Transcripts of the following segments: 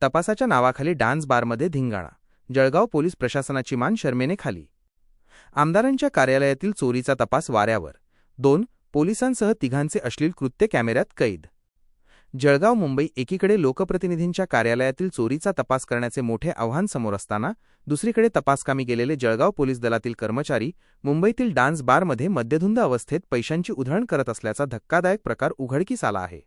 तपासाच्या नावाखाली डान्स बारमध्ये धिंगाणा. जळगाव पोलीस प्रशासनाची मान शर्मेने खाली. आमदारांच्या कार्यालयातील चोरीचा तपास वाऱ्यावर. 2 पोलिसांसह तिघांचे अश्लील कृत्य कॅमेऱ्यात कैद. जळगाव मुंबई. एकीकडे लोकप्रतिनिधींच्या कार्यालयातील चोरीचा तपास करण्याचे मोठे आव्हान समोर असताना दुसरीकडे तपासकामी गेलेले जळगाव पोलीस दलातील कर्मचारी मुंबईतील डान्स बारमध्ये मद्यधुंद अवस्थेत पैशांची उधळण करत असल्याचा धक्कादायक प्रकार उघडकीस आला आहे.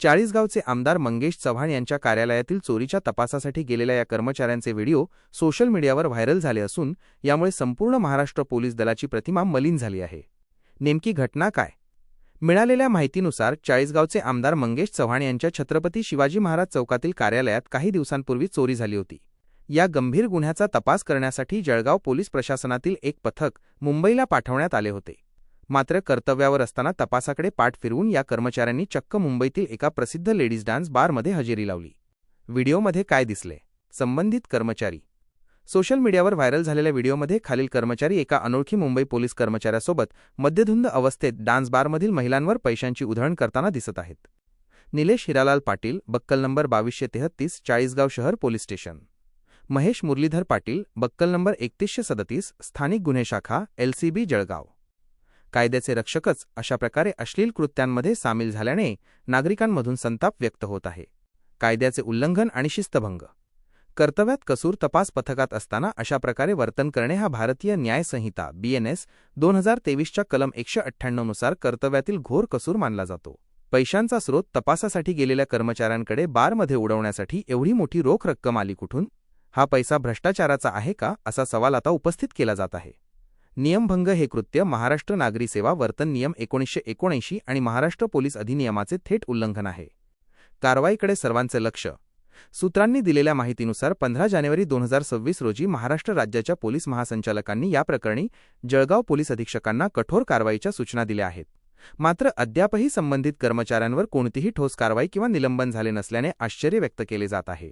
चाळीसगावचे आमदार मंगेश चव्हाण यांच्या कार्यालयातील चोरीच्या तपासासाठी गेलेल्या या कर्मचाऱ्यांचे व्हिडिओ सोशल मीडियावर व्हायरल झाले असून यामुळे संपूर्ण महाराष्ट्र पोलीस दलाची प्रतिमा मलिन झाली आहे. नेमकी घटना काय? मिळालेल्या माहितीनुसार चाळीसगावचे आमदार मंगेश चव्हाण यांच्या छत्रपती शिवाजी महाराज चौकातील कार्यालयात काही दिवसांपूर्वी चोरी झाली होती. या गंभीर गुन्ह्याचा तपास करण्यासाठी जळगाव पोलीस प्रशासनातील एक पथक मुंबईला पाठवण्यात आले होते. मात्र कर्तव्यावर असताना तपासाकडे पाठ फिरवून या कर्मचाऱ्यांनी चक्क मुंबईतील एका प्रसिद्ध लेडीज डान्स बारमध्ये हजेरी लावली. व्हिडिओमध्ये काय दिसले? संबंधित कर्मचारी. सोशल मीडियावर व्हायरल झालेल्या व्हिडिओमध्ये खालील कर्मचारी एका अनोळखी मुंबई पोलीस कर्मचाऱ्यासोबत मद्यधुंद अवस्थेत डान्स बारमधील महिलांवर पैशांची उधळण करताना दिसत आहेत. निलेश हिरालाल पाटील, बक्कल नंबर 2233, चाळीसगाव शहर police station. Mahesh Murlidhar Patil, buckle number 3137, स्थानिक गुन्हे शाखा, LCB जळगाव. कायद्याचे रक्षकच अशा प्रकारे अश्लील कृत्यांमध्ये सामील झाल्याने नागरिकांमधून संताप व्यक्त होत आहे. कायद्याचे उल्लंघन आणि शिस्तभंग. कर्तव्यात कसूर. तपास पथकात असताना अशा प्रकारे वर्तन करणे हा भारतीय न्याय संहिता BNS 2023च्या कलम 198 नुसार कर्तव्यातील घोर कसूर मानला जातो. पैशांचा स्रोत. तपासासाठी गेलेल्या कर्मचाऱ्यांकडे बारमध्ये उडवण्यासाठी एवढी मोठी रोख रक्कम आली कुठून? हा पैसा भ्रष्टाचाराचा आहे का, असा सवाल आता उपस्थित केला जात आहे. नियमभंग. हे कृत्य महाराष्ट्र नागरी सेवा वर्तन नियम 1979 आणि महाराष्ट्र पोलीस अधिनियमाचे थेट उल्लंघन आहे. कारवाईकडे सर्वांचे लक्ष. सूत्रांनी दिलेल्या माहितीनुसार 15 जानेवारी 2026 रोजी महाराष्ट्र राज्याच्या पोलीस महासंचालकांनी या प्रकरणी जळगाव पोलीस अधीक्षकांना कठोर कारवाईच्या सूचना दिल्या आहेत. मात्र अद्यापही संबंधित कर्मचाऱ्यांवर कोणतीही ठोस कारवाई किंवा निलंबन झाले नसल्याने आश्चर्य व्यक्त केले जात आहे.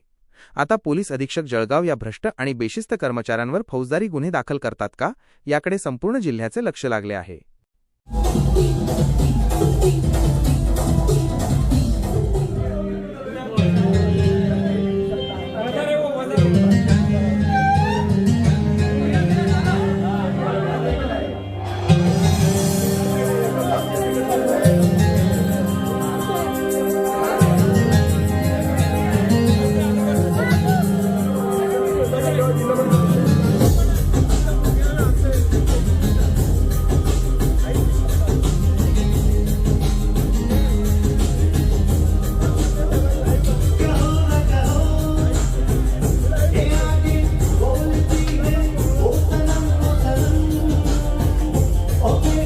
आता पोलीस अधीक्षक जळगाव या भ्रष्ट आणि बेशिस्त कर्मचाऱ्यांवर फौजदारी गुन्हे दाखल करतात का, याकडे संपूर्ण जिल्ह्याचे लक्ष लागले आहे. Okay.